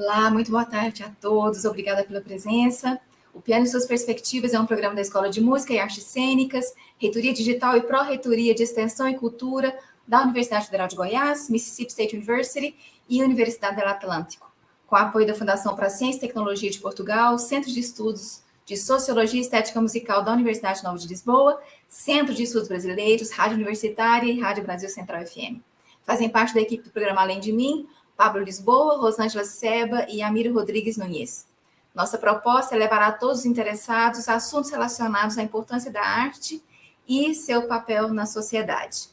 Olá, muito boa tarde a todos. Obrigada pela presença. O Piano e Suas Perspectivas é um programa da Escola de Música e Artes Cênicas, Reitoria Digital e Pro-Reitoria de Extensão e Cultura da Universidade Federal de Goiás, Mississippi State University e Universidade del Atlántico, com apoio da Fundação para a Ciência e Tecnologia de Portugal, Centro de Estudos de Sociologia e Estética Musical da Universidade Nova de Lisboa, Centro de Estudos Brasileiros, Rádio Universitária e Rádio Brasil Central FM. Fazem parte da equipe do programa Além de Mim, Pablo Lisboa, Rosângela Seba e Amiro Rodrigues Nunes. Nossa proposta é levar a todos os interessados assuntos relacionados à importância da arte e seu papel na sociedade.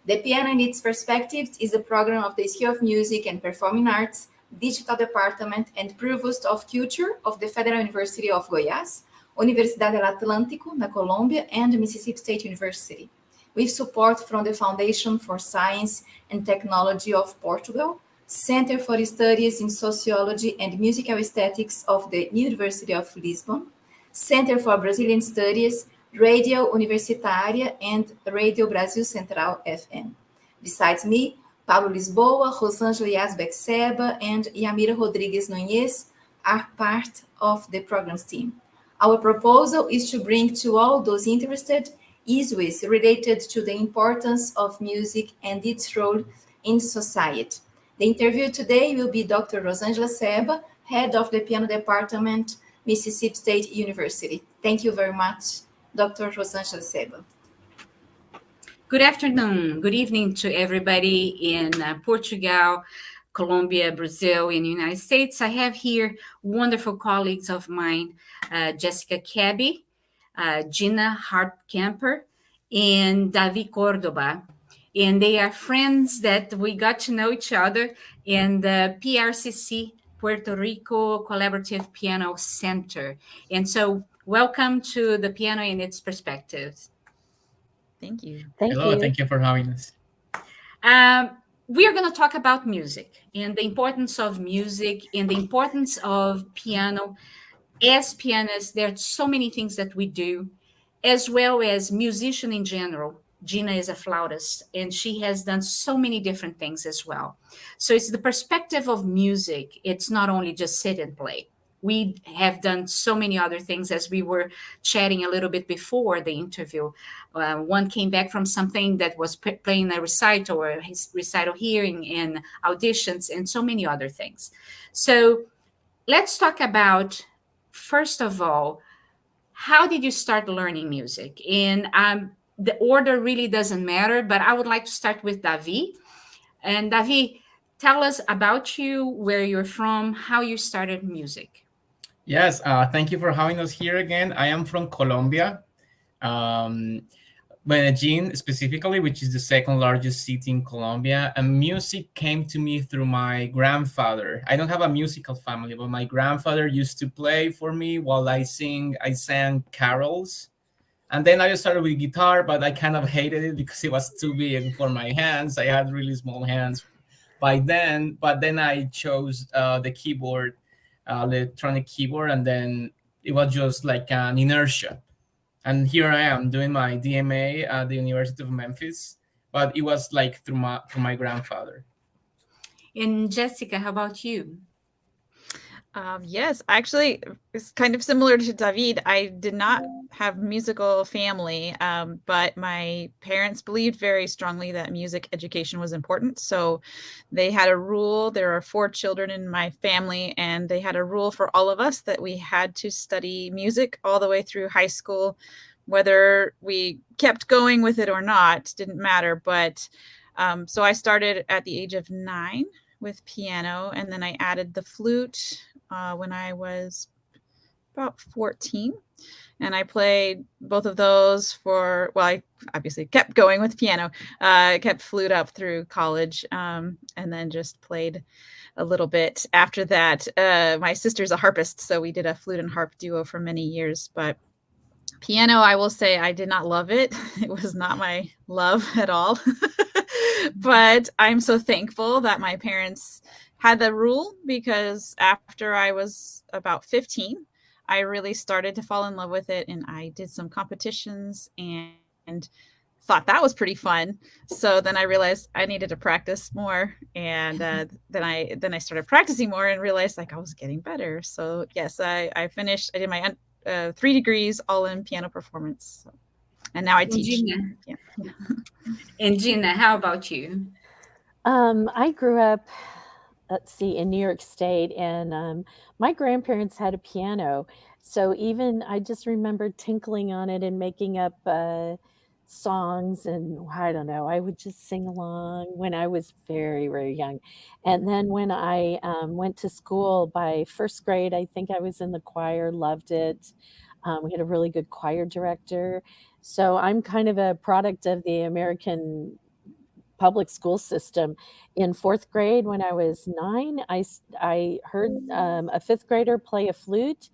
The Piano and its Perspectives is a program of the School of Music and Performing Arts, Digital Department and Provost of Culture of the Federal University of Goiás, Universidad del Atlántico, na Colômbia, and Mississippi State University, with support from the Foundation for Science and Technology of Portugal, Center for Studies in Sociology and Musical Aesthetics of the University of Lisbon, Center for Brazilian Studies, Radio Universitária, and Radio Brasil Central FM. Besides me, Pablo Lisboa, Rosângela Yasbeck Seba, and Yamira Rodrigues Nunes are part of the program's team. Our proposal is to bring to all those interested issues related to the importance of music and its role in society. The interview today will be Dr. Rosângela Seba, head of the piano department, Mississippi State University. Thank you very much, Dr. Rosângela Seba. Good afternoon, good evening to everybody in Portugal, Colombia, Brazil, and the United States. I have here wonderful colleagues of mine, Jessica Koebbe, Gina Hart-Kemper, and David Córdoba. And they are friends that we got to know each other in the PRCC Puerto Rico Collaborative Piano Center. And so welcome to the Piano and its Perspectives. Thank you. Hello, thank you for having us. We are going to talk about music and the importance of music and the importance of piano. As pianists, there are so many things that we do, as well as musician in general. Gina is a flautist, and she has done so many different things as well. So it's the perspective of music. It's not only just sit and play. We have done so many other things, as we were chatting a little bit before the interview. One came back from something that was playing a recital or his recital hearing in auditions and so many other things. So let's talk about, first of all, how did you start learning music? And the order really doesn't matter, but I would like to start with David. And David, tell us about you, where you're from, how you started music. Yes, thank you for having us here again. I am from Colombia, Medellin specifically, which is the second largest city in Colombia. And music came to me through my grandfather. I don't have a musical family, but my grandfather used to play for me while I sang carols. And then I just started with guitar, but I kind of hated it because it was too big for my hands. I had really small hands by then, but then I chose the keyboard, electronic keyboard, and then it was just like an inertia. And here I am doing my DMA at the University of Memphis, but it was like through my grandfather. And Jessica, how about you? Yes, actually, it's kind of similar to David. I did not have musical family, but my parents believed very strongly that music education was important. So they had a rule. There are 4 children in my family, and they had a rule for all of us that we had to study music all the way through high school. Whether we kept going with it or not didn't matter. But so I started at the age of 9 with piano, and then I added the flute when I was about 14, and I played both of those I obviously kept going with piano, kept flute up through college, and then just played a little bit after that. My sister's a harpist, so we did a flute and harp duo for many years, but piano, I will say I did not love it. It was not my love at all. But I'm so thankful that my parents had the rule, because after I was about 15, I really started to fall in love with it, and I did some competitions and thought that was pretty fun. So then I realized I needed to practice more, and then I started practicing more and realized like I was getting better. So yes, I did my 3 degrees all in piano performance. So, and now I teach. Gina. Yeah. And Gina, how about you? I grew up, let's see, in New York State, and my grandparents had a piano. So even I just remember tinkling on it and making up songs, and I don't know, I would just sing along when I was very, very young. And then when I went to school, by first grade, I think I was in the choir, loved it. We had a really good choir director. So I'm kind of a product of the American public school system. In 4th grade, when I was 9, I heard a 5th grader play a flute.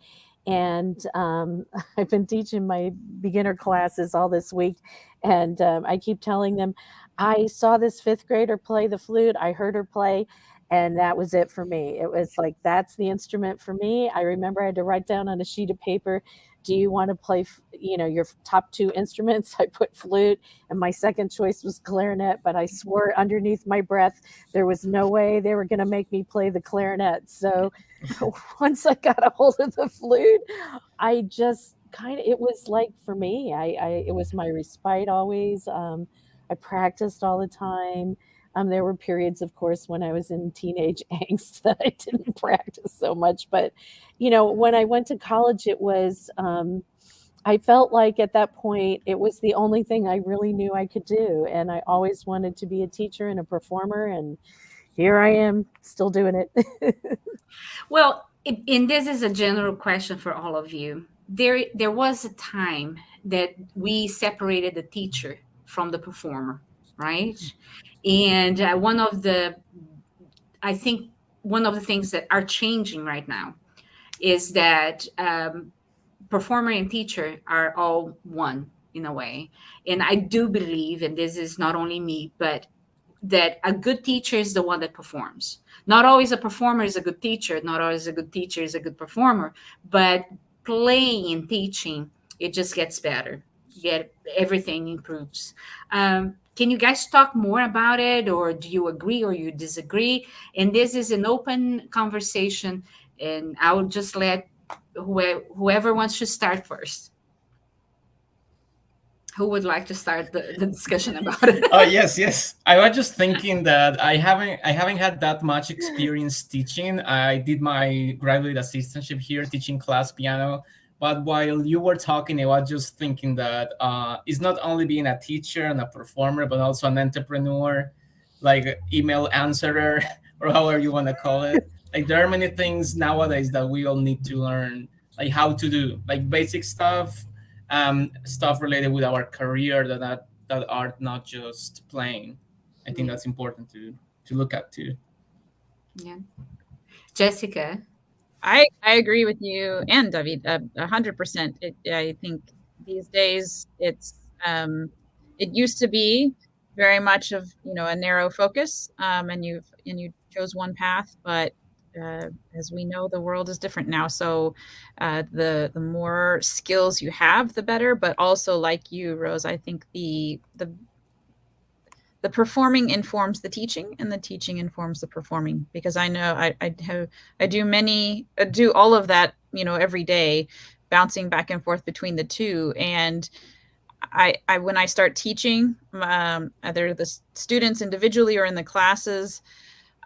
And I've been teaching my beginner classes all this week. And I keep telling them, I saw this 5th grader play the flute. I heard her play. And that was it for me. It was like, that's the instrument for me. I remember I had to write down on a sheet of paper, do you want to play, your top 2 instruments? I put flute, and my second choice was clarinet, but I swore underneath my breath there was no way they were going to make me play the clarinet. So once I got a hold of the flute, I just it was like, for me, it was my respite always. I practiced all the time. There were periods, of course, when I was in teenage angst that I didn't practice so much. But, when I went to college, it was, I felt like at that point, it was the only thing I really knew I could do. And I always wanted to be a teacher and a performer. And here I am, still doing it. Well, and this is a general question for all of you. There was a time that we separated the teacher from the performer, right? And I think one of the things that are changing right now is that performer and teacher are all one in a way. And I do believe, and this is not only me, but that a good teacher is the one that performs. Not always a performer is a good teacher. Not always a good teacher is a good performer. But playing and teaching, it just gets better. Everything improves. Can you guys talk more about it, or do you agree or you disagree? And this is an open conversation, and I will just let whoever wants to start first. Who would like to start the discussion about it? Oh, yes. I was just thinking that I haven't had that much experience teaching. I did my graduate assistantship here teaching class piano. But while you were talking, I was just thinking that it's not only being a teacher and a performer, but also an entrepreneur, like email answerer, or however you want to call it. Like, there are many things nowadays that we all need to learn, like how to do, like basic stuff, stuff related with our career that are not just playing. I think that's important to look at too. Yeah. Jessica? I agree with you and David 100%. I think these days it used to be very much of a narrow focus, and you chose one path, but as we know, the world is different now. So the more skills you have, the better. But also, like you, Rose, I think the performing informs the teaching, and the teaching informs the performing, because I know I do all of that, every day, bouncing back and forth between the two. And I when I start teaching, either the students individually or in the classes,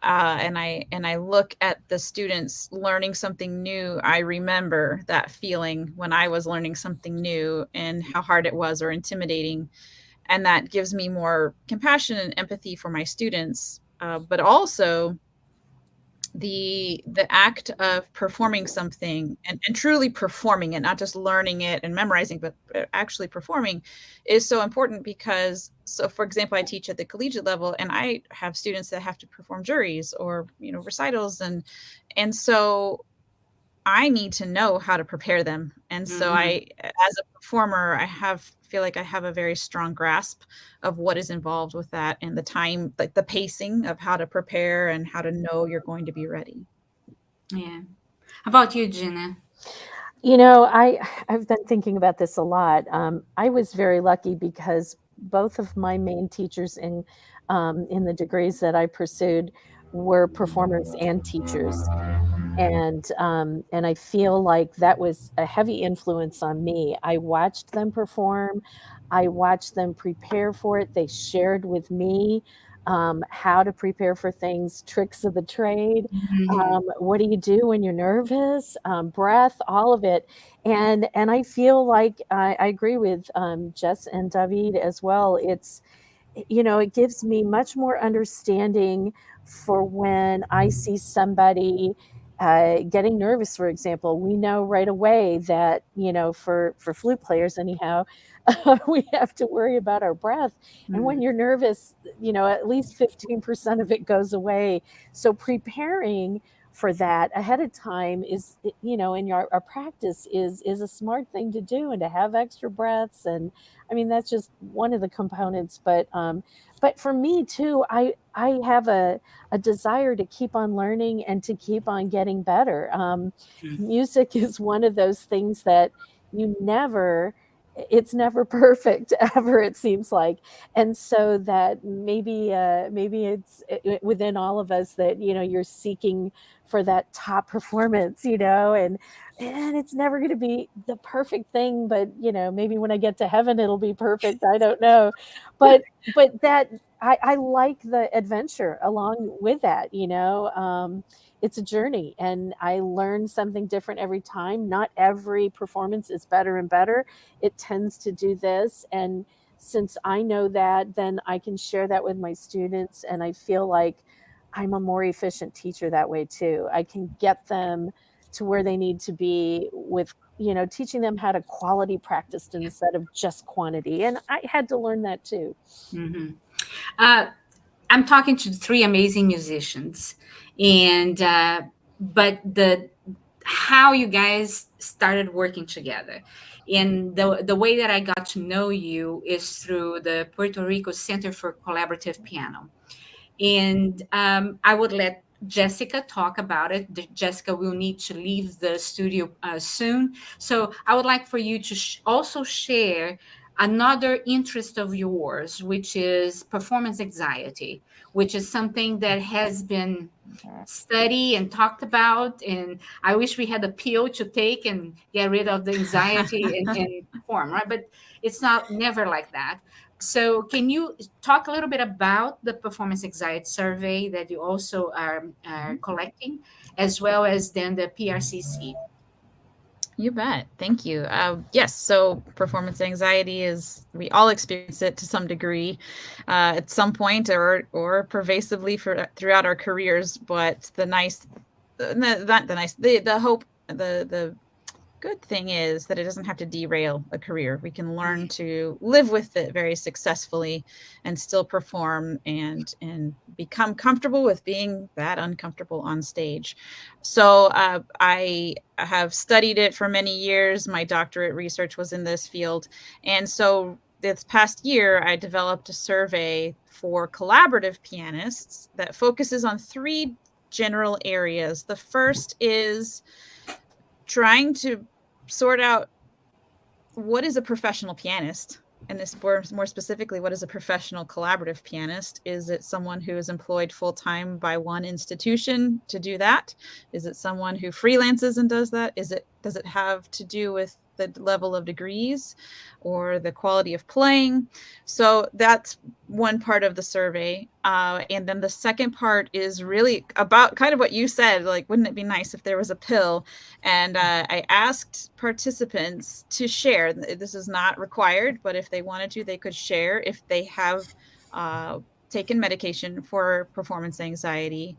and I look at the students learning something new, I remember that feeling when I was learning something new and how hard it was or intimidating. And that gives me more compassion and empathy for my students. But also the act of performing something and truly performing it, not just learning it and memorizing, but actually performing, is so important. Because, so for example, I teach at the collegiate level, and I have students that have to perform juries or recitals, and so I need to know how to prepare them. And so I, as a performer, feel like I have a very strong grasp of what is involved with that, and the time, like the pacing of how to prepare and how to know you're going to be ready. Yeah. How about you, Gina? I've been thinking about this a lot. I was very lucky because both of my main teachers in the degrees that I pursued were performers and teachers. And I feel like that was a heavy influence on me. I watched them perform. I watched them prepare for it. They shared with me how to prepare for things, tricks of the trade. What do you do when you're nervous? Breath, all of it. And I feel like I agree with Jess and David as well. It's, it gives me much more understanding for when I see somebody getting nervous, for example. We know right away that, for flute players anyhow, we have to worry about our breath. And when you're nervous, at least 15% of it goes away. So preparing for that ahead of time is, in our practice is a smart thing to do, and to have extra breaths. And I mean, that's just one of the components. But for me too, I have a desire to keep on learning and to keep on getting better. Music is one of those things that it's never perfect ever, it seems like. And so that maybe it's within all of us that, you're seeking for that top performance, and it's never going to be the perfect thing, but maybe when I get to heaven, it'll be perfect. I don't know. But that I like the adventure along with that, it's a journey, and I learn something different every time. Not every performance is better and better. It tends to do this. And since I know that, then I can share that with my students. And I feel like I'm a more efficient teacher that way too. I can get them to where they need to be with, teaching them how to quality practice instead of just quantity. And I had to learn that too. I'm talking to 3 amazing musicians, and but how you guys started working together, and the way that I got to know you is through the Puerto Rico Center for Collaborative Piano, and I would let Jessica talk about it. Jessica will need to leave the studio soon, so I would like for you to also share another interest of yours, which is performance anxiety, which is something that has been studied and talked about. And I wish we had a pill to take and get rid of the anxiety and perform, right? But it's never like that. So can you talk a little bit about the performance anxiety survey that you also are collecting, as well as then the PRCC? You bet. Thank you. Yes. So performance anxiety we all experience it to some degree at some point or pervasively throughout our careers. But the good thing is that it doesn't have to derail a career. We can learn to live with it very successfully and still perform and become comfortable with being that uncomfortable on stage. So I have studied it for many years. My doctorate research was in this field. And so this past year, I developed a survey for collaborative pianists that focuses on 3 general areas. The first is trying to sort out what is a professional pianist, and this more specifically, what is a professional collaborative pianist? Is it someone who is employed full-time by one institution to do that? Is it someone who freelances and does that? Does it have to do with the level of degrees or the quality of playing? So that's one part of the survey. And then the second part is really about kind of what you said, like, wouldn't it be nice if there was a pill? And I asked participants to share. This is not required, but if they wanted to, they could share if they have taken medication for performance anxiety,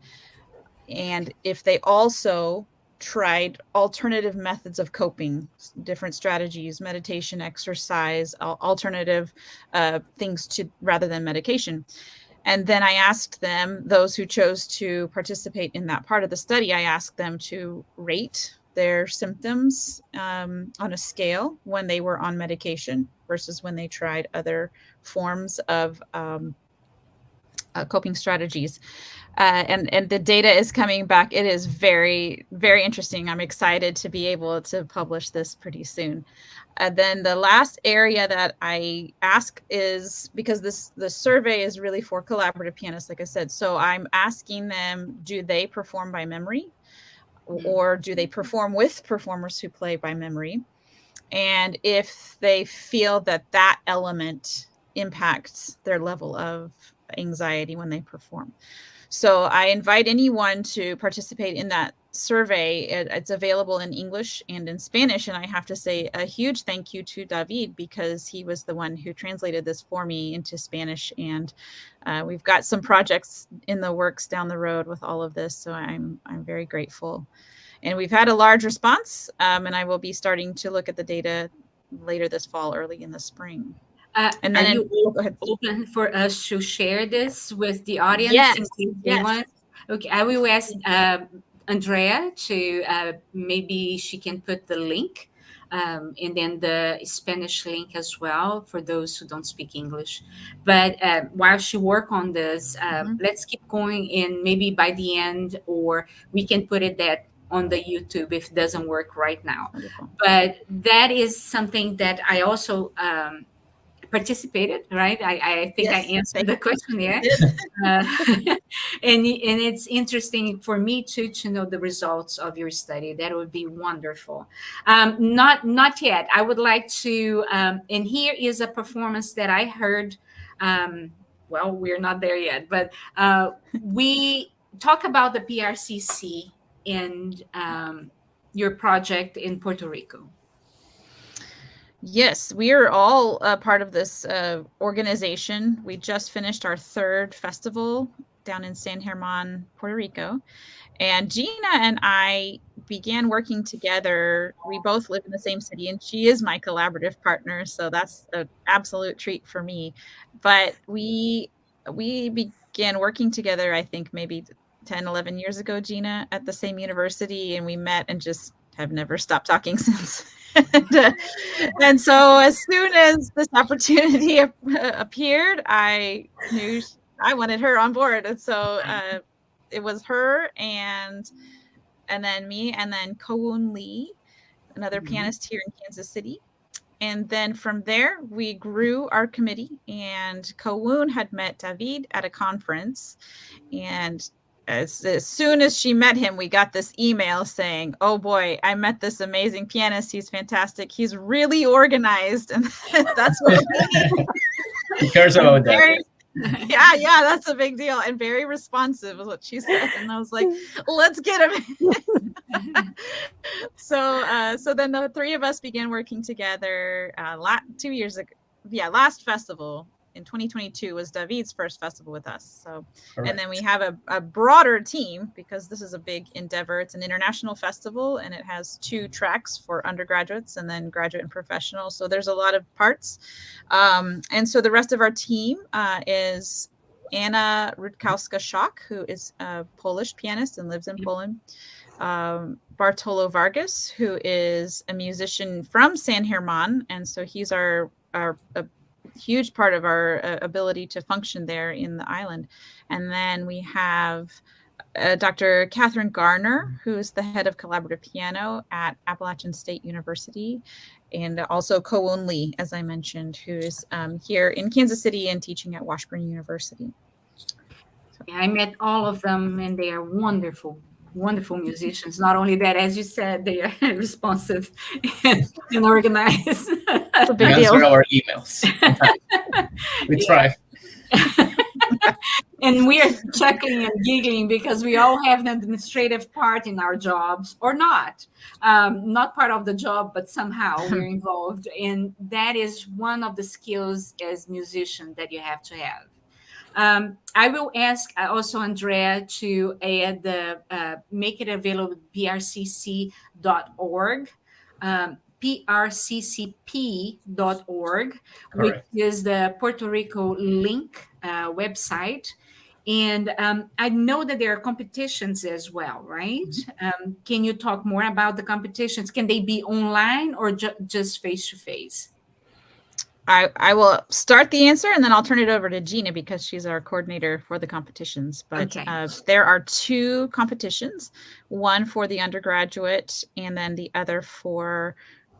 and if they also tried alternative methods of coping, different strategies, meditation, exercise, alternative things rather than medication. And then I asked them, those who chose to participate in that part of the study, I asked them to rate their symptoms on a scale when they were on medication versus when they tried other forms of coping strategies. And the data is coming back. It is very, very interesting. I'm excited to be able to publish this pretty soon. And then the last area that I ask is, because the survey is really for collaborative pianists, like I said. So I'm asking them, do they perform by memory, or do they perform with performers who play by memory? And if they feel that that element impacts their level of anxiety when they perform. So I invite anyone to participate in that survey. It's available in English and in Spanish. And I have to say a huge thank you to David, because he was the one who translated this for me into Spanish. And we've got some projects in the works down the road with all of this. So I'm very grateful. And we've had a large response, and I will be starting to look at the data later this fall, early in the spring. And then go ahead. Open for us to share this with the audience? Yes. In case they want? Okay, I will ask Andrea to maybe she can put the link, and then the Spanish link as well for those who don't speak English. But while she work on this, let's keep going, and maybe by the end, or we can put it that on the YouTube if it doesn't work right now. Wonderful. But that is something that I also participated, right? I think Yes, I answered the question there. And it's interesting for me too to know the results of your study. That would be wonderful. Not yet. I would like to, and here is a performance that I heard. Well, we're not there yet, but we talk about the PRCC and your project in Puerto Rico. Yes, we are all part of this organization. We just finished our 3rd festival down in San Germán, Puerto Rico. And Gina and I began working together. We both live in the same city, and she is my collaborative partner. So that's an absolute treat for me. But we began working together, I think, maybe 10, 11 years ago, Gina, at the same university. And we met and just have never stopped talking since. And so as soon as this opportunity appeared, I knew I wanted her on board. And so it was her and then me, and then Ko-woon Lee, another pianist here in Kansas City. And then from there, we grew our committee, and Ko-woon had met David at a conference. And as soon as she met him, we got this email saying, oh boy, I met this amazing pianist. He's fantastic. He's really organized. And that's what Who cares about that? Yeah, that's a big deal. And very responsive is what she said. And I was like, let's get him. So then the 3 of us began working together 2 years ago. Yeah, last festival in 2022 was David's first festival with us. So, correct. And then we have a broader team, because this is a big endeavor. It's an international festival, and it has 2 tracks for undergraduates and then graduate and professional. So there's a lot of parts. And so the rest of our team is Anna Rutkowska-Szok, who is a Polish pianist and lives in Poland. Bartolo Vargas, who is a musician from San Germán. And so he's a huge part of our ability to function there in the island. And then we have Dr. Catherine Garner, who is the head of collaborative piano at Appalachian State University, and also Ko-woon Lee, as I mentioned, who is here in Kansas City and teaching at Washburn University. Yeah, I met all of them, and they are wonderful musicians. Not only that, as you said, they are responsive and organized. That's a big deal. Answer our emails. We try. And we are chuckling and giggling because we all have an administrative part in our jobs, or not part of the job, but somehow we're involved. And that is one of the skills as musicians that you have to have. I will ask also Andrea to add make it available at prccp.org, prccp.org, which is the Puerto Rico link website. And I know that there are competitions as well, right? Can you talk more about the competitions? Can they be online or just face-to-face? I will start the answer and then I'll turn it over to Gina because she's our coordinator for the competitions. But Okay. There are 2 competitions, one for the undergraduate and then the other for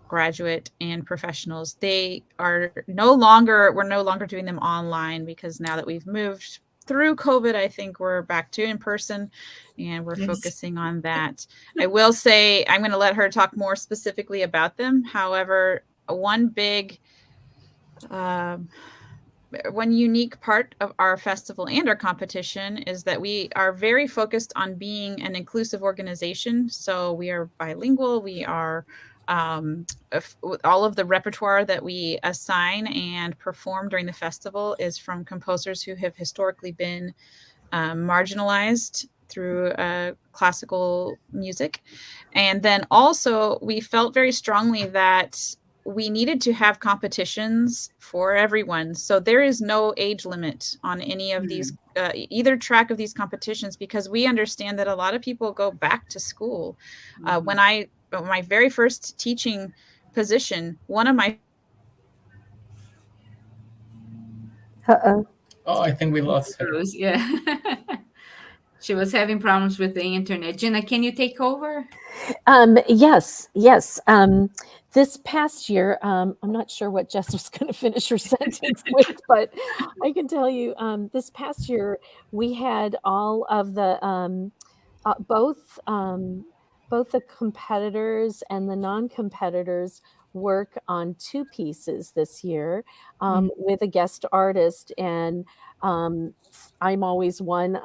graduate and professionals. They are we're no longer doing them online because now that we've moved through COVID, I think we're back to in person and we're Yes. focusing on that. I will say I'm going to let her talk more specifically about them. However, one unique part of our festival and our competition is that we are very focused on being an inclusive organization. So we are bilingual. We are all of the repertoire that we assign and perform during the festival is from composers who have historically been marginalized through classical music. And then also we felt very strongly that we needed to have competitions for everyone. So there is no age limit on any of these, either track of these competitions, because we understand that a lot of people go back to school. When my very first teaching position, one of my Uh-oh. Oh, I think we lost her. Yeah. She was having problems with the internet. Gina, can you take over? Yes. This past year, I'm not sure what Jess was going to finish her sentence with, but I can tell you, this past year we had all of the both the competitors and the non-competitors work on 2 pieces this year with a guest artist, and I'm always one.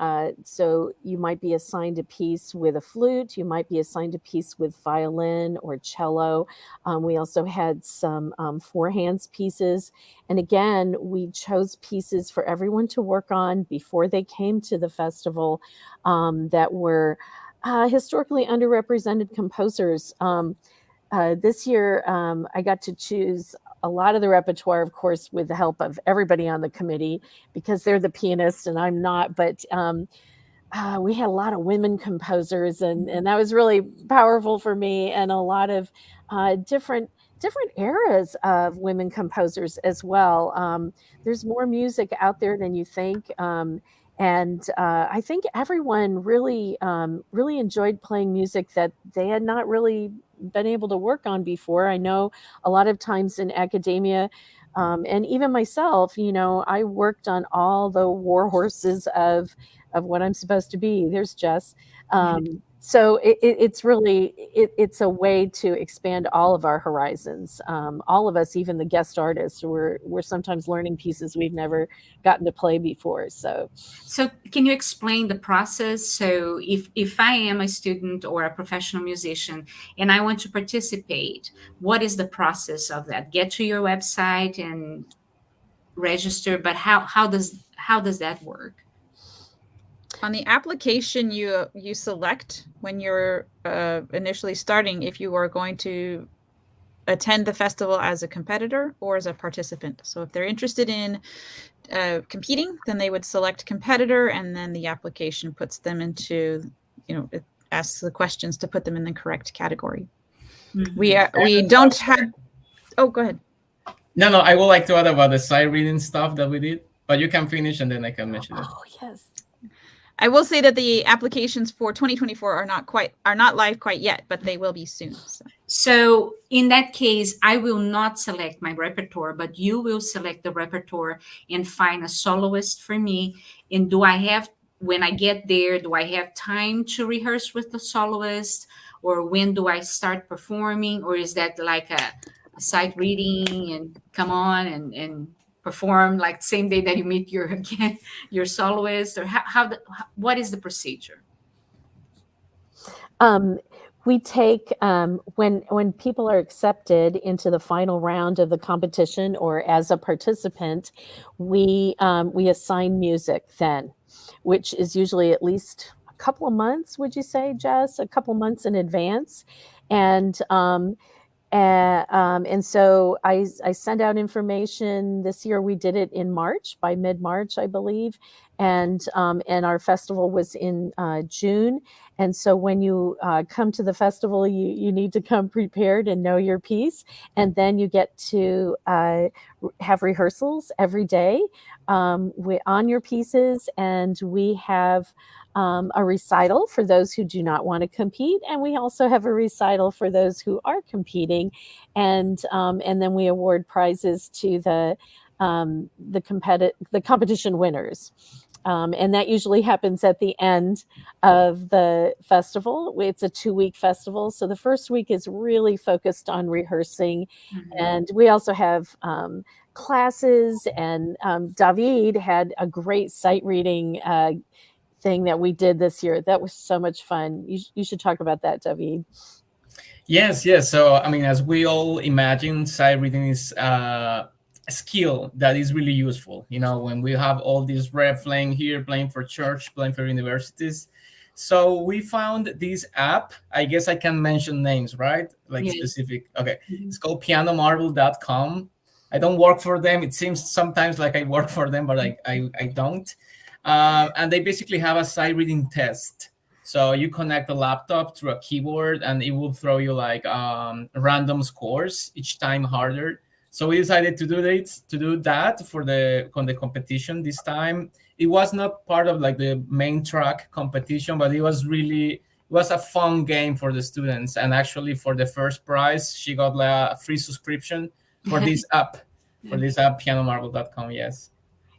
So you might be assigned a piece with a flute. You might be assigned a piece with violin or cello. We also had some 4 hands pieces. And again, we chose pieces for everyone to work on before they came to the festival that were historically underrepresented composers. This year, I got to choose a lot of the repertoire, of course, with the help of everybody on the committee, because they're the pianists and I'm not. But we had a lot of women composers, and that was really powerful for me, and a lot of different eras of women composers as well. There's more music out there than you think. And I think everyone really enjoyed playing music that they had not really been able to work on before. I know a lot of times in academia, and even myself, I worked on all the war horses of what I'm supposed to be. There's Jess. So it's really it's a way to expand all of our horizons. All of us, even the guest artists, we're sometimes learning pieces we've never gotten to play before. So can you explain the process? So if I am a student or a professional musician and I want to participate, what is the process of that? Get to your website and register, but how does that work? On the application, you select when you're initially starting if you are going to attend the festival as a competitor or as a participant. So if they're interested in competing, then they would select competitor, and then the application puts them into, it asks the questions to put them in the correct category. We don't have. Oh, go ahead. No, I would like to add about the side reading stuff that we did, but you can finish and then I can mention it. Oh, yes. I will say that the applications for 2024 are not live quite yet, but they will be soon. So in that case, I will not select my repertoire, but you will select the repertoire and find a soloist for me. And when I get there, do I have time to rehearse with the soloist, or when do I start performing, or is that like a sight reading and come on and perform like same day that you meet your soloist, or what is the procedure? We take when people are accepted into the final round of the competition or as a participant, we assign music then, which is usually at least a couple of months. Would you say, Jess? A couple months in advance, and so I send out information. This year we did it in March, by mid-March, I believe, and our festival was in June. And so when you come to the festival, you need to come prepared and know your piece. And then you get to have rehearsals every day on your pieces. And we have a recital for those who do not want to compete. And we also have a recital for those who are competing. And then we award prizes to the competition winners. And that usually happens at the end of the festival. It's a 2-week festival. So the first week is really focused on rehearsing. Mm-hmm. And we also have classes, and David had a great sight reading thing that we did this year. That was so much fun. You should talk about that, David. Yes. So, I mean, as we all imagine, sight reading is a skill that is really useful. You know, when we have all these rep playing here, playing for church, playing for universities. So we found this app. I guess I can mention names, right? Like specific. Okay. Mm-hmm. It's called pianomarble.com. I don't work for them. It seems sometimes like I work for them, but I don't. And they basically have a sight reading test. So you connect a laptop through a keyboard, and it will throw you like random scores, each time harder. So we decided to do that for the competition this time. It was not part of like the main track competition, but it was a fun game for the students. And actually, for the first prize, she got like a free subscription for this app, pianomarble.com. Yes.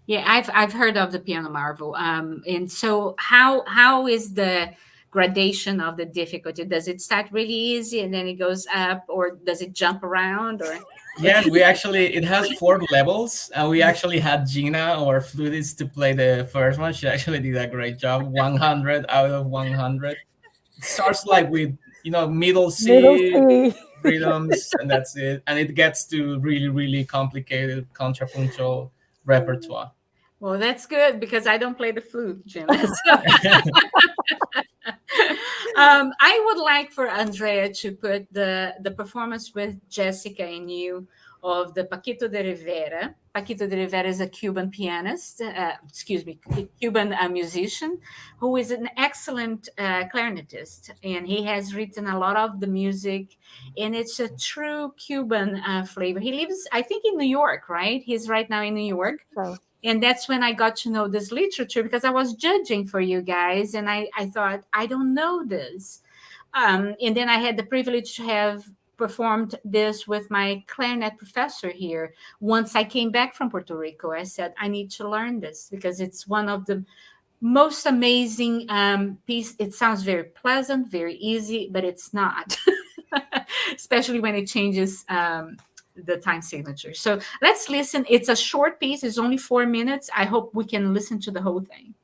Yeah, I've heard of the Piano Marvel. And so how is the gradation of the difficulty? Does it start really easy and then it goes up, or does it jump around? Or yeah, it has 4 levels, and we actually had Gina, our flutist, to play the first one. She actually did a great job, 100 out of 100. It starts like with middle C. Rhythms, and that's it. And it gets to really, really complicated contrapuntal repertoire. Well, that's good, because I don't play the flute, Jim. I would like for Andrea to put the performance with Jessica and you of the Paquito de Rivera. Paquito de Rivera is a Cuban pianist, Cuban musician, who is an excellent clarinetist. And he has written a lot of the music, and it's a true Cuban flavor. He lives, I think, in New York, right? He's right now in New York. Oh. And that's when I got to know this literature, because I was judging for you guys. And I thought, I don't know this. And then I had the privilege to have performed this with my clarinet professor here. Once I came back from Puerto Rico, I said, I need to learn this, because it's one of the most amazing piece. It sounds very pleasant, very easy, but it's not, especially when it changes the time signature. So let's listen. It's a short piece. It's only 4 minutes. I hope we can listen to the whole thing.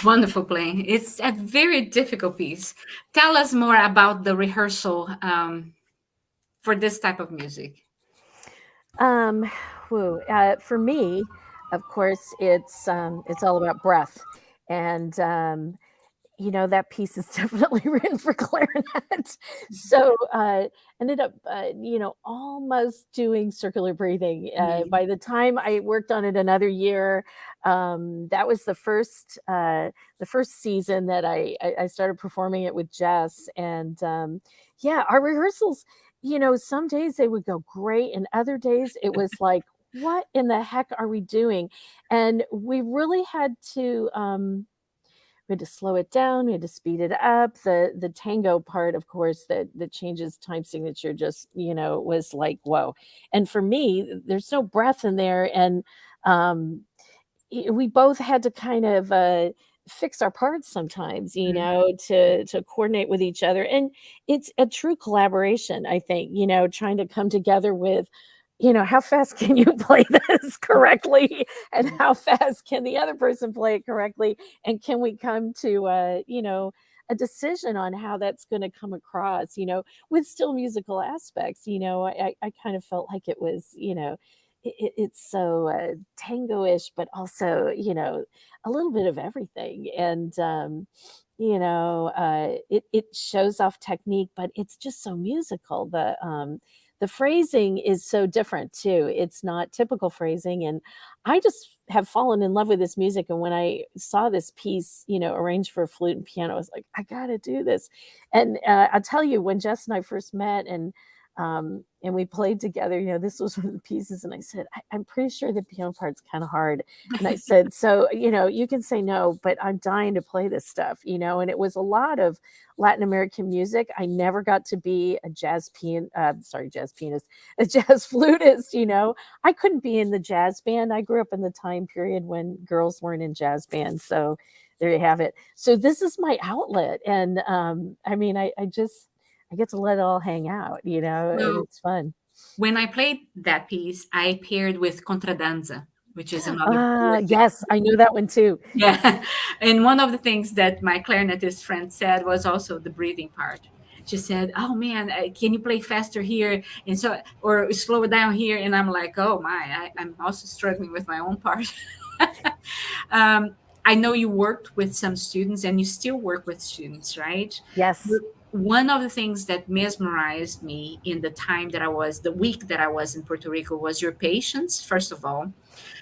Wonderful playing. It's a very difficult piece. Tell us more about the rehearsal for this type of music. For me, of course, it's all about breath, and that piece is definitely written for clarinet. So ended up, almost doing circular breathing. By the time I worked on it another year, that was the first season that I started performing it with Jess. And our rehearsals, some days they would go great, and other days it was like, what in the heck are we doing? And we really had to slow it down. We had to speed it up. The tango part, of course, that changes time signature just, was like, whoa. And for me, there's no breath in there. And we both had to kind of fix our parts sometimes, to coordinate with each other. And it's a true collaboration, I think, trying to come together with, how fast can you play this correctly, and how fast can the other person play it correctly? And can we come to, a decision on how that's going to come across, with still musical aspects. I kind of felt like it was, it's so tango-ish, but also, a little bit of everything. And, it shows off technique, but it's just so musical. The phrasing is so different too. It's not typical phrasing. And I just have fallen in love with this music. And when I saw this piece, arranged for flute and piano, I was like, I got to do this. And I'll tell you, when Jess and I first met and we played together, this was one of the pieces. And I said, I'm pretty sure the piano part's kind of hard. And I said, so, you can say no, but I'm dying to play this stuff, and it was a lot of Latin American music. I never got to be a jazz pianist, a jazz flutist, I couldn't be in the jazz band. I grew up in the time period when girls weren't in jazz bands. So there you have it. So this is my outlet. And I get to let it all hang out, and it's fun. When I played that piece, I paired with Contradanza, which is another. Yes, I knew that one too. Yeah. And one of the things that my clarinetist friend said was also the breathing part. She said, oh man, can you play faster here? And so, or slow it down here. And I'm like, oh my, I'm also struggling with my own part. I know you worked with some students and you still work with students, right? Yes. One of the things that mesmerized me in the week that I was in Puerto Rico was your patience, first of all.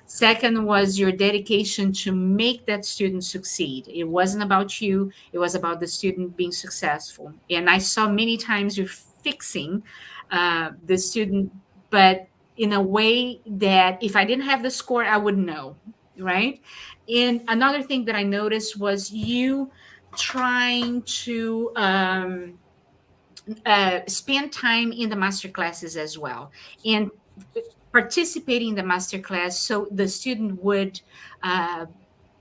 Second was your dedication to make that student succeed. It wasn't about you. It was about the student being successful. And I saw many times you're fixing the student, but in a way that if I didn't have the score, I wouldn't know, right? And another thing that I noticed was you trying to spend time in the master classes as well, and participating in the master class so the student would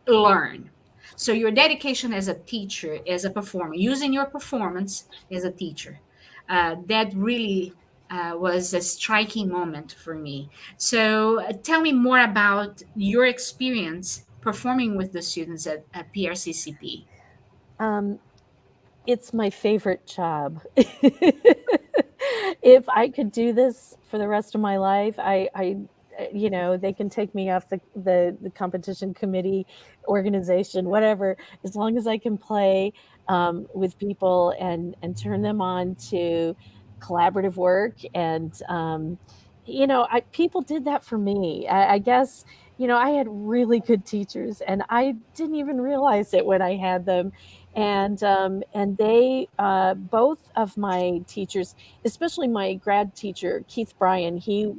learn. So your dedication as a teacher, as a performer, using your performance as a teacher, that really was a striking moment for me. So tell me more about your experience performing with the students at PRCCP. It's my favorite job. If I could do this for the rest of my life, they can take me off the competition committee, organization, whatever, as long as I can play with people and turn them on to collaborative work. And people did that for me. I guess I had really good teachers, and I didn't even realize it when I had them. And they, both of my teachers, especially my grad teacher, Keith Bryan, he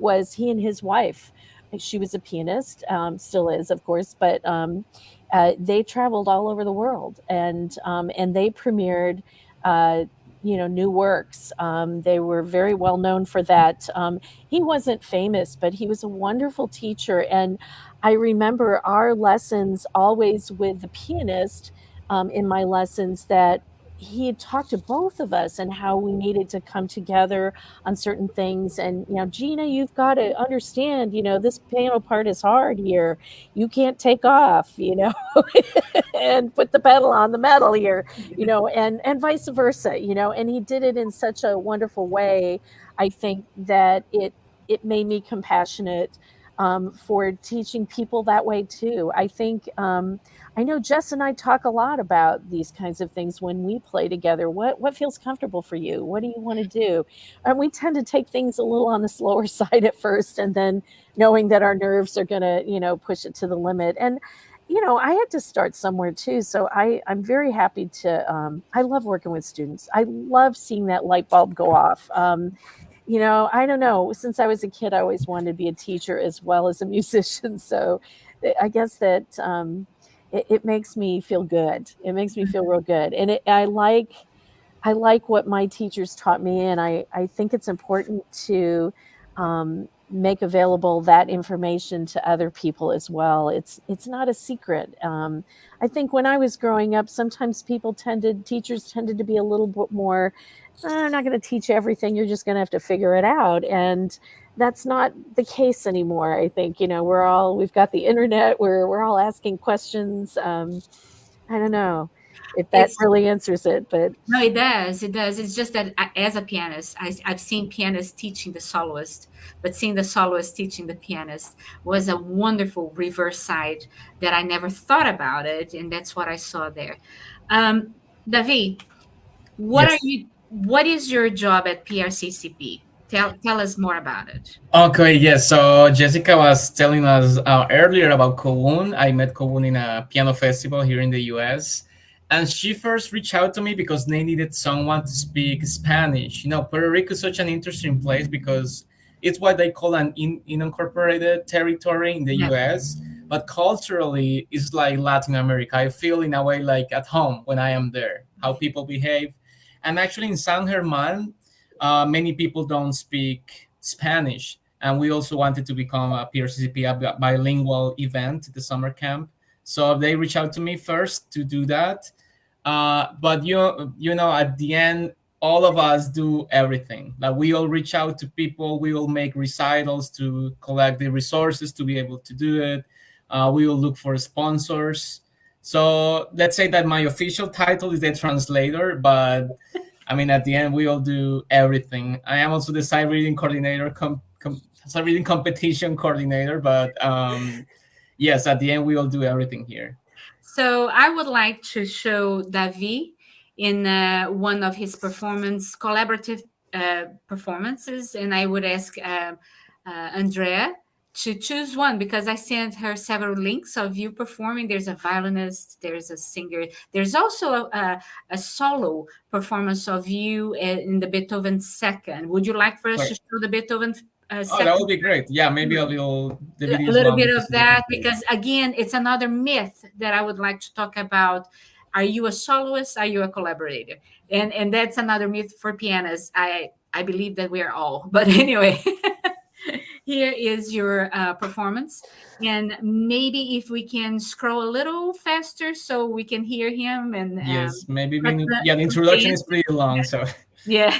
and his wife, she was a pianist, still is, of course, but they traveled all over the world, and they premiered, new works. They were very well known for that. He wasn't famous, but he was a wonderful teacher. And I remember our lessons always with the pianist, in my lessons, that he had talked to both of us and how we needed to come together on certain things. And, Gina, you've got to understand, this piano part is hard here. You can't take off, and put the pedal on the metal here, and vice versa, and he did it in such a wonderful way. I think that it made me compassionate, for teaching people that way too. I think, I know Jess and I talk a lot about these kinds of things when we play together. What feels comfortable for you? What do you want to do? And we tend to take things a little on the slower side at first, and then knowing that our nerves are going to, push it to the limit. And, I had to start somewhere too. So I'm very happy to, I love working with students. I love seeing that light bulb go off. I don't know, since I was a kid, I always wanted to be a teacher as well as a musician. So I guess that, it makes me feel good. It makes me feel real good. And I like what my teachers taught me. And I think it's important to, make available that information to other people as well. It's not a secret. I think when I was growing up, sometimes teachers tended to be a little bit more, I'm not going to teach everything. You're just going to have to figure it out. And that's not the case anymore. I think, we've got the internet, we're all asking questions. I don't know if that really answers it, but no, it does. It does. It's just that as a pianist, I've seen pianists teaching the soloist, but seeing the soloist teaching the pianist was a wonderful reverse side that I never thought about it, and that's what I saw there. David, what is your job at PRCCP? Tell us more about it. Okay, yes. So Jessica was telling us earlier about Kowun. I met Kowun in a piano festival here in the US. And she first reached out to me because they needed someone to speak Spanish. Puerto Rico is such an interesting place because it's what they call an unincorporated territory in the US. But culturally, it's like Latin America. I feel in a way like at home when I am there, how people behave. And actually in San Germán, many people don't speak Spanish. And we also wanted to become a PRCCP, a bilingual event, the summer camp. So they reached out to me first to do that. But at the end, all of us do everything. Like we all reach out to people, we all make recitals to collect the resources to be able to do it. We will look for sponsors. So let's say that my official title is the translator, but I mean, at the end, we all do everything. I am also the sight reading coordinator, sight reading competition coordinator, but yes, at the end, we all do everything here. So I would like to show David in one of his collaborative performances, and I would ask Andrea to choose one because I sent her several links of you performing. There's a violinist, there's a singer, there's also a solo performance of you in the Beethoven second. Would you like for us to show the Beethoven second? That would be great. Yeah, maybe a little bit of that, because again, it's another myth that I would like to talk about. Are you a soloist? Are you a collaborator? And that's another myth for pianists. I believe that we are all, but anyway. Here is your performance. And maybe if we can scroll a little faster so we can hear him. And yes, maybe the introduction is pretty long. So yeah.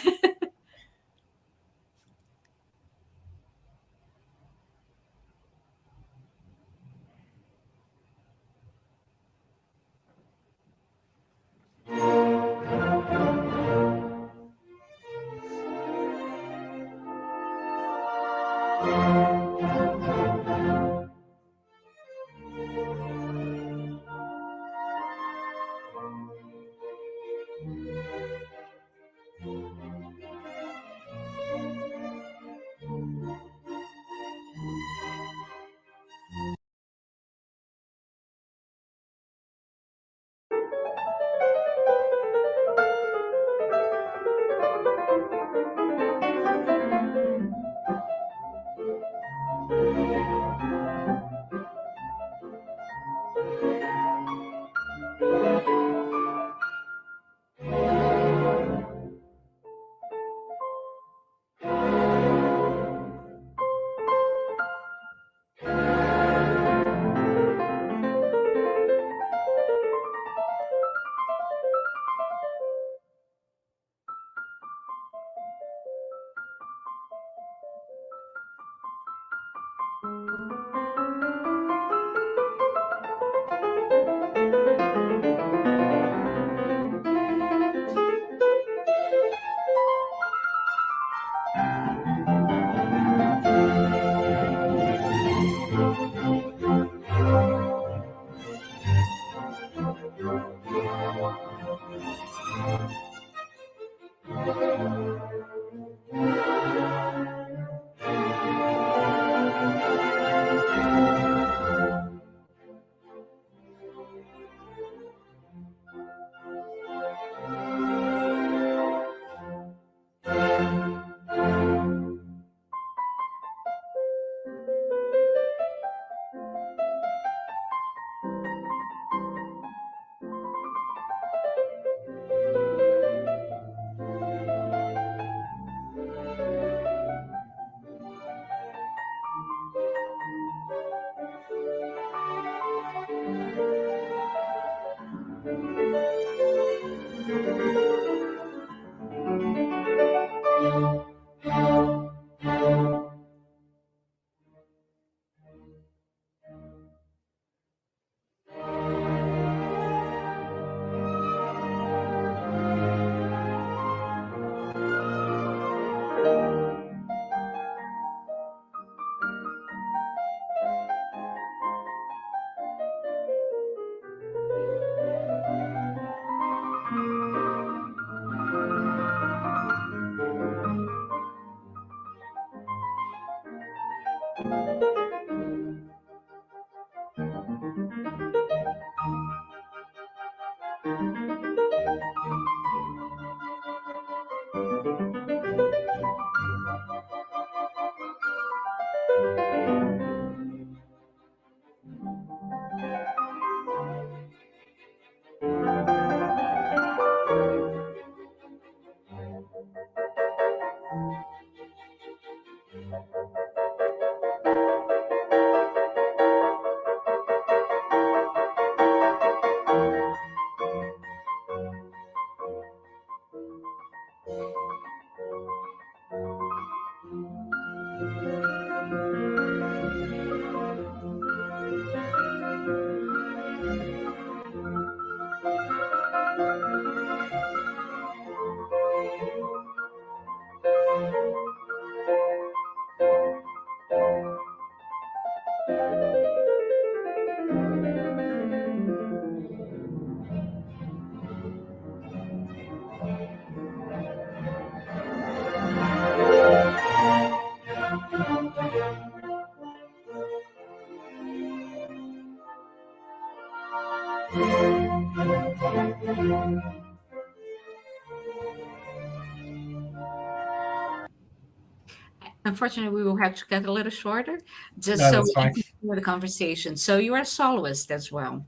Unfortunately, we will have to cut a little shorter just No, so that's we can fine. continue the conversation. So you are a soloist as well.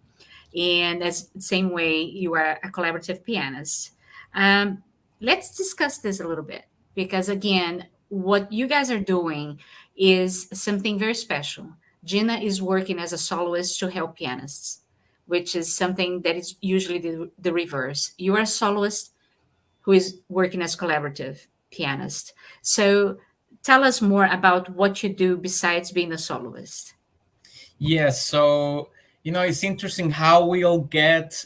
And as same way, you are a collaborative pianist. Let's discuss this a little bit because, again, what you guys are doing is something very special. Gina is working as a soloist to help pianists, which is something that is usually the reverse. You are a soloist who is working as collaborative pianist. So tell us more about what you do besides being a soloist. Yes, so it's interesting how we all get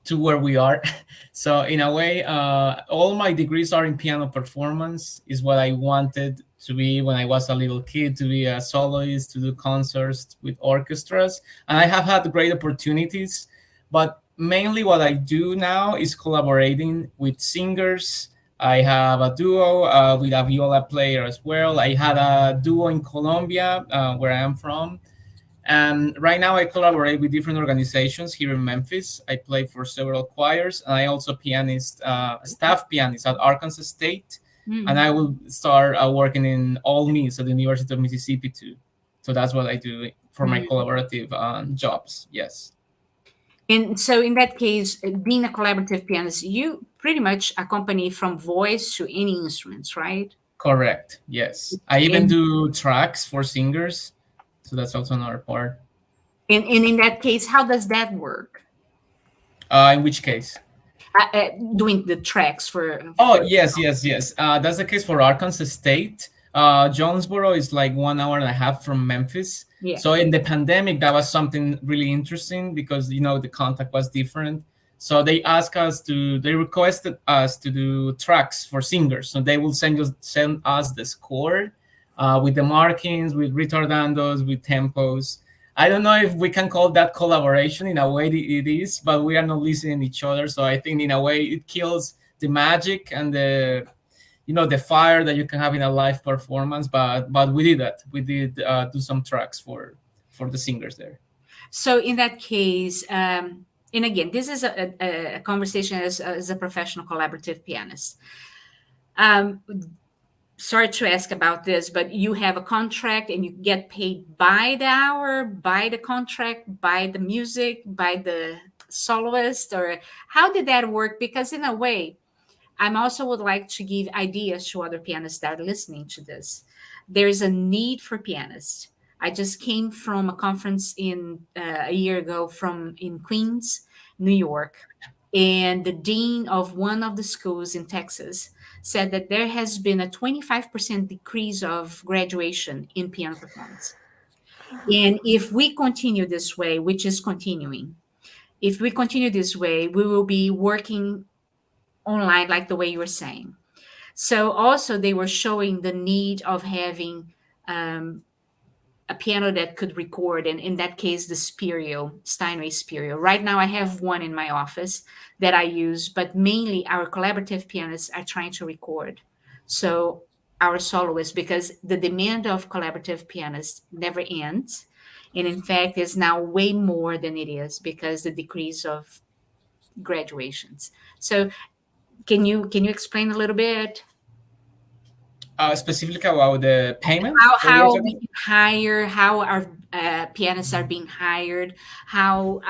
to where we are. So in a way, all my degrees are in piano performance, is what I wanted to be when I was a little kid, to be a soloist, to do concerts with orchestras. And I have had great opportunities, but mainly what I do now is collaborating with singers. I have a duo with a viola player as well. I had a duo in Colombia, where I am from. And right now I collaborate with different organizations here in Memphis. I play for several choirs, and I also staff pianist at Arkansas State. And I will start working in Ole Miss at the University of Mississippi too. So that's what I do for my collaborative jobs. Yes. And so in that case, being a collaborative pianist, you pretty much accompany from voice to any instruments, right? Correct. Yes. I even do tracks for singers. So that's also another part. And in that case, how does that work? In which case? Doing the tracks for yes. That's the case for Arkansas State. Jonesboro is like 1 hour and a half from Memphis. Yeah. So in the pandemic, that was something really interesting because, the contact was different. So they requested us to do tracks for singers. So they will send us the score with the markings, with retardandos, with tempos. I don't know if we can call that collaboration. In a way it is, but we are not listening to each other. So I think in a way it kills the magic and the, the fire that you can have in a live performance. But we did that. We did do some tracks for the singers there. So in that case, and again, this is a conversation as a professional collaborative pianist. Sorry to ask about this, but you have a contract and you get paid by the hour, by the contract, by the music, by the soloist, or how did that work? Because in a way, I also would like to give ideas to other pianists that are listening to this. There's a need for pianists. I just came from a conference a year ago in Queens, New York, and the dean of one of the schools in Texas said that there has been a 25% decrease of graduation in piano performance. And if we continue this way, which is continuing, if we continue this way, we will be working online like the way you were saying. So also they were showing the need of having a piano that could record, and in that case, the Steinway Spirio. Right now, I have one in my office that I use, but mainly our collaborative pianists are trying to record. So our soloists, because the demand of collaborative pianists never ends, and in fact, is now way more than it is because the decrease of graduations. So can you explain a little bit? Specifically about the payment? How we can hire, how our pianists are being hired, how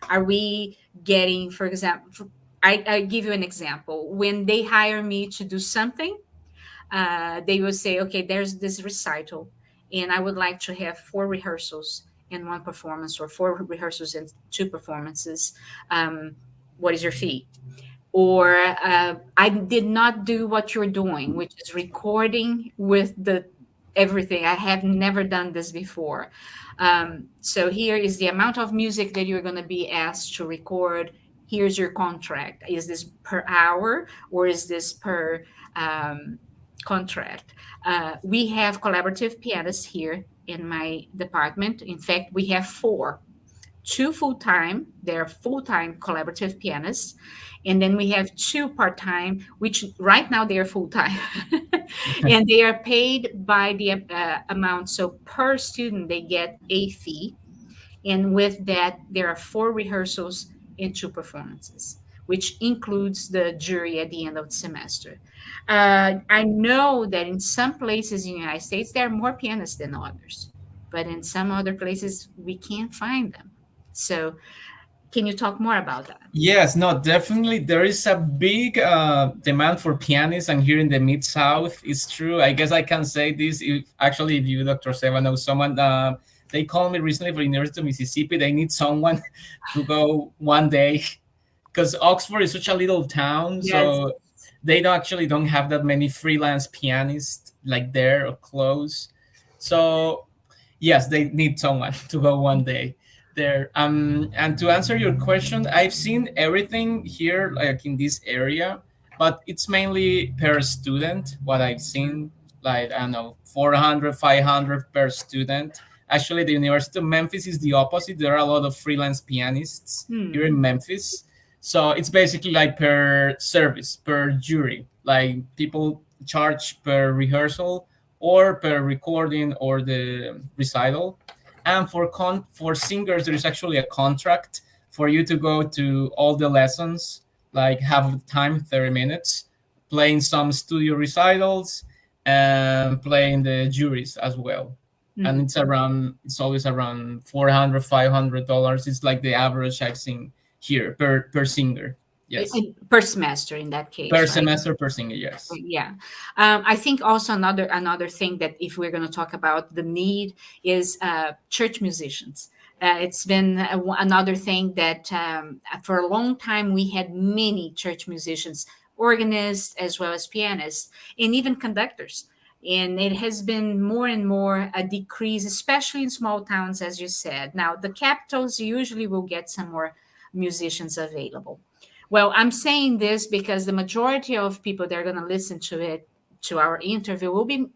are we getting, for example, I give you an example. When they hire me to do something, they will say, okay, there's this recital, and I would like to have 4 rehearsals and 1 performance, or 4 rehearsals and 2 performances. What is your fee? Or I did not do what you're doing, which is recording with everything. I have never done this before. So here is the amount of music that you're going to be asked to record. Here's your contract. Is this per hour or is this per contract? We have collaborative pianists here in my department. In fact, we have 4. 2 full-time, they're full-time collaborative pianists. And then we have 2 part-time, which right now they are full-time. And they are paid by the amount. So per student, they get a fee. And with that, there are 4 rehearsals and 2 performances, which includes the jury at the end of the semester. I know that in some places in the United States, there are more pianists than others. But in some other places, we can't find them. So can you talk more about that? Yes, no, definitely. There is a big demand for pianists, and here in the Mid-South, it's true. I guess I can say this. If you, Dr. Seba, know someone, they called me recently for University of Mississippi. They need someone to go one day because Oxford is such a little town. Yes. So they don't have that many freelance pianists like there or close. So yes, they need someone to go one day there. And to answer your question, I've seen everything here, like in this area, but it's mainly per student. What I've seen, like, I don't know, 400, 500 per student. Actually, the University of Memphis is the opposite. There are a lot of freelance pianists here in Memphis. So it's basically like per service, per jury. Like people charge per rehearsal or per recording or the recital. And for singers, there is actually a contract for you to go to all the lessons, like half the time, 30 minutes, playing some studio recitals and playing the juries as well. And it's always around $400, $500. It's like the average I've seen here per singer. Yes. Per semester in that case. Per semester, per singer, yes. Yeah. I think also another thing that if we're going to talk about the need is church musicians. It's been another thing that for a long time we had many church musicians, organists as well as pianists, and even conductors. And it has been more and more a decrease, especially in small towns, as you said. Now, the capitals usually will get some more musicians available. Well, I'm saying this because the majority of people that are going to listen to our interview will be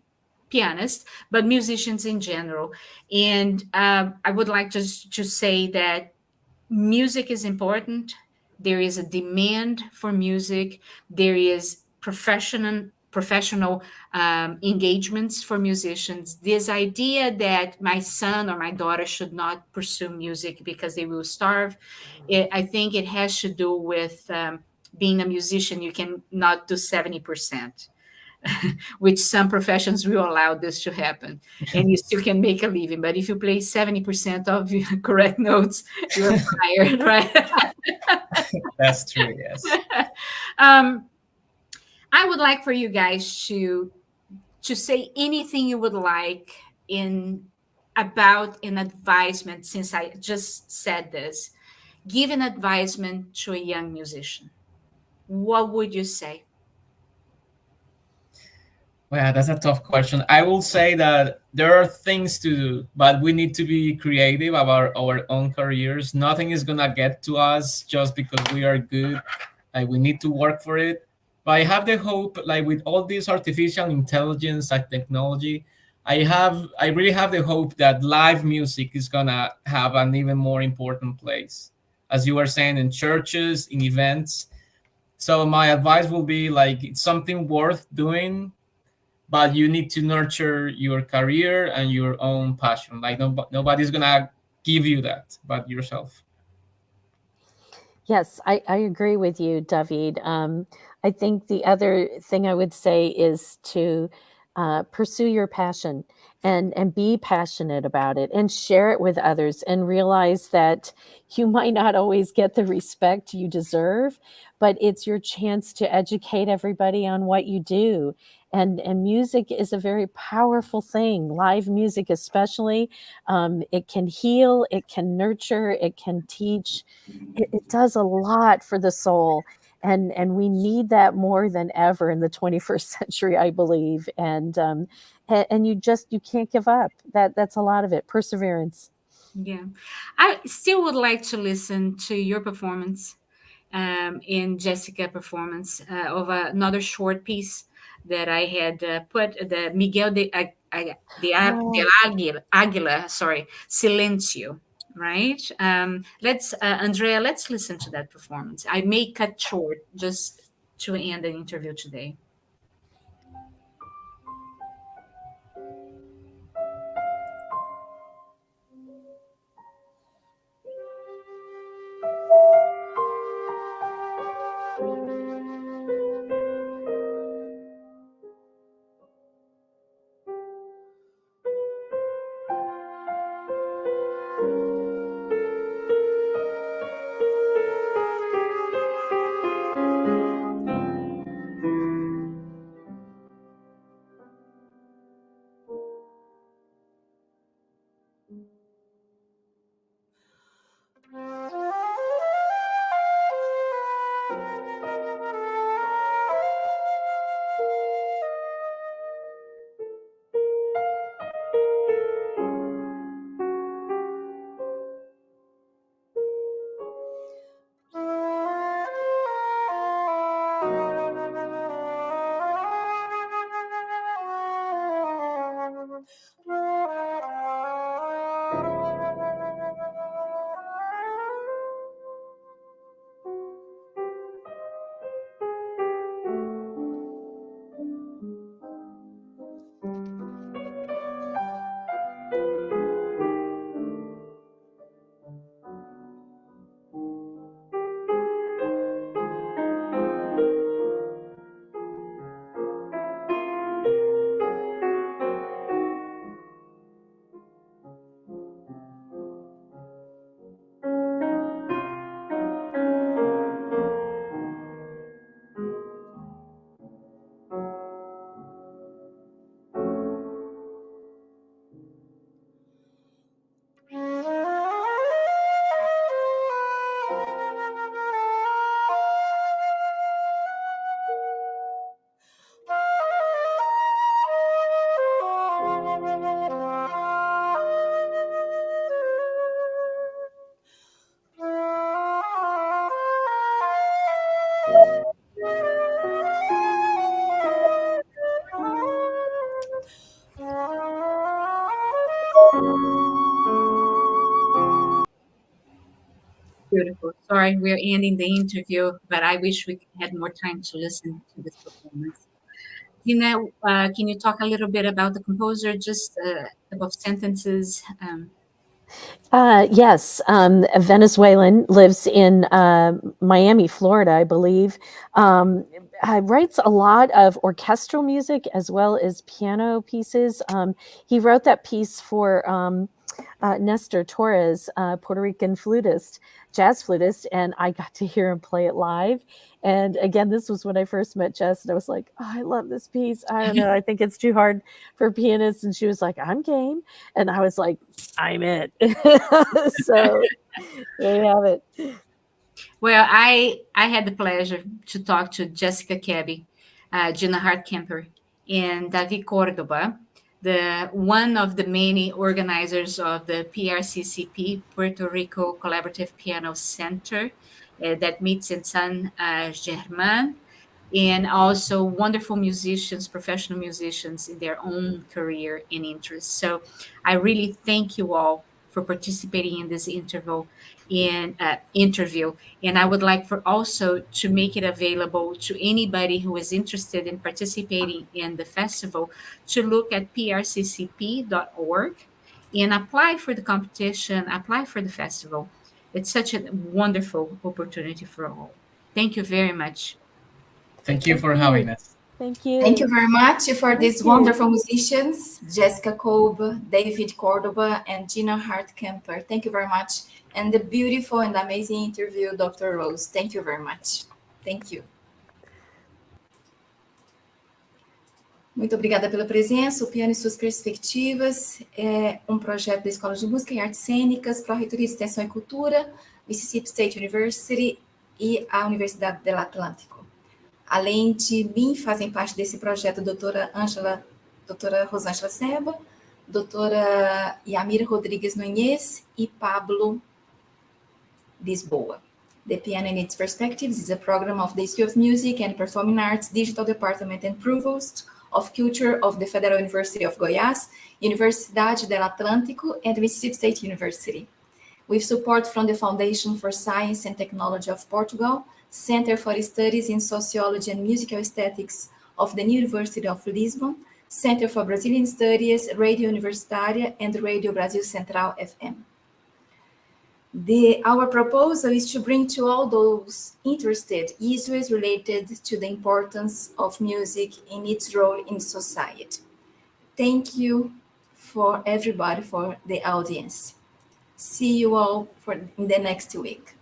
pianists, but musicians in general. And I would like to say that music is important. There is a demand for music. There is professional engagements for musicians. This idea that my son or my daughter should not pursue music because they will starve, I think it has to do with being a musician. You can not do 70%. Which some professions will allow this to happen, and you still can make a living. But if you play 70% of your correct notes, you're fired, right? That's true, yes. I would like for you guys to say anything you would like about an advisement, since I just said this. Give an advisement to a young musician. What would you say? Well, that's a tough question. I will say that there are things to do, but we need to be creative about our own careers. Nothing is gonna get to us just because we are good. Like, we need to work for it. But I have the hope, like with all this artificial intelligence and technology, I really have the hope that live music is gonna have an even more important place, as you were saying, in churches, in events. So my advice will be, like, it's something worth doing, but you need to nurture your career and your own passion. Like, nobody's gonna give you that but yourself. Yes, I agree with you, David. I think the other thing I would say is to pursue your passion and be passionate about it and share it with others, and realize that you might not always get the respect you deserve, but it's your chance to educate everybody on what you do. And music is a very powerful thing, live music especially. It can heal, it can nurture, it can teach. It does a lot for the soul. And we need that more than ever in the 21st century, I believe. And you can't give up. That's a lot of it. Perseverance. Yeah, I still would like to listen to your performance, in Jessica performance, of another short piece that I had put, the Miguel de Aguila, sorry, Silencio, right? Andrea, let's listen to that performance. I may cut short just to end the interview today. sorry, we're ending the interview, but I wish we had more time to listen to this performance. Gina, can you talk a little bit about the composer, just a couple of sentences? Yes, a Venezuelan, lives in Miami, Florida, I believe. Writes a lot of orchestral music as well as piano pieces. He wrote that piece for Nestor Torres, Puerto Rican flutist, jazz flutist, and I got to hear him play it live. And again, this was when I first met Jess, and I was like, oh, I love this piece. I don't know, I think it's too hard for pianists. And she was like, I'm game. And I was like, I'm it. So there you have it. Well, I had the pleasure to talk to Jessica Koebbe, Gina Hart-Kemper, and David Córdoba, one of the many organizers of the PRCCP, Puerto Rico Collaborative Piano Center, that meets in San Germán, and also wonderful musicians, professional musicians in their own career and interests. So I really thank you all for participating in this interview. And I would like for also to make it available to anybody who is interested in participating in the festival to look at prccp.org and apply for the competition, apply for the festival. It's such a wonderful opportunity for all. Thank you very much. Thank you for having us. Thank you. Thank you very much for these you. wonderful musicians, Jessica Koebbe, David Córdoba, and Gina Hart-Kemper. Thank you very much. And the beautiful and amazing interview, Dr. Rose. Thank you very much. Thank you. Muito obrigada pela presença. O Piano e Suas Perspectivas é um projeto da Escola de Música e Artes Cênicas, Pro-Reitoria de Extensão e Cultura, Mississippi State University e a Universidade del Atlántico. Além de mim, fazem parte desse projeto a doutora Rosângela Seba, doutora Yamira Rodrigues Nunes e Pablo Lisboa. The Piano and its Perspectives is a program of the Institute of Music and Performing Arts Digital Department and Provost of Culture of the Federal University of Goiás, Universidade del Atlántico, and Mississippi State University. With support from the Foundation for Science and Technology of Portugal, Center for Studies in Sociology and Musical Aesthetics of the University of Lisbon, Center for Brazilian Studies, Radio Universitária, and Radio Brasil Central FM. Our proposal is to bring to all those interested issues related to the importance of music in its role in society. Thank you for everybody, for the audience. See you all in the next week.